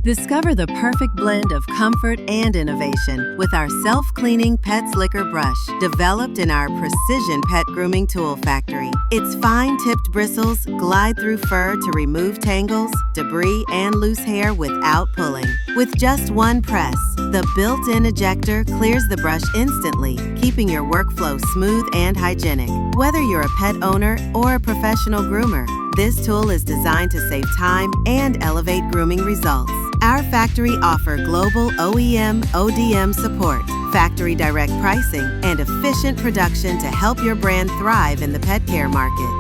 Discover the perfect blend of comfort and innovation with our self-cleaning pet slicker brush, developed in our precision pet grooming tool factory. Its fine-tipped bristles glide through fur to remove tangles, debris, and loose hair without pulling. With just one press, the built-in ejector clears the brush instantly, keeping your workflow smooth and hygienic. Whether you're a pet owner or a professional groomer, this tool is designed to save time and elevate grooming results. Our factory offers global OEM, ODM support, factory direct pricing, and efficient production to help your brand thrive in the pet care market.